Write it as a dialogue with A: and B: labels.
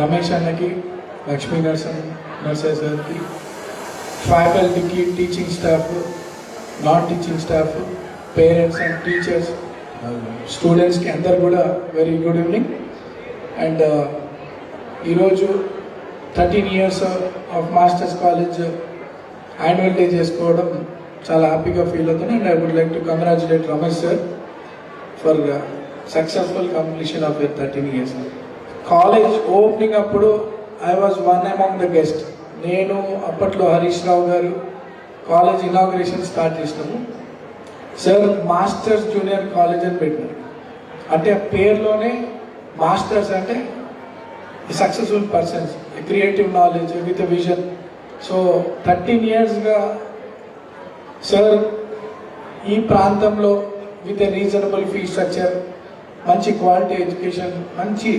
A: రమేష్ అన్నకి, లక్ష్మీ నర్సయ్య సార్కి, ఫ్యాకల్టీకి, teaching staff, non teaching staff, parents and teachers, స్టూడెంట్స్కి అందరు కూడా వెరీ గుడ్ ఈవినింగ్. అండ్ ఈరోజు 13 years of Masters college annual day చేసుకోవడం చాలా హ్యాపీగా ఫీల్ అవుతుంది. And I would like to congratulate Ramesh sir for successful completion of your 13 years. College opening అప్పుడు I was one among the guest. నేను అప్పట్లో Harish Rao garu college inauguration start చేసినాము. Sir Masters junior college అని పెట్టినారు. అంటే పేరులోనే మాస్టర్స్ అంటే successful persons, creative knowledge with vision. So 13 yearsగా సార్ ఈ ప్రాంతంలో with a reasonable fee structure, మంచి క్వాలిటీ ఎడ్యుకేషన్, మంచి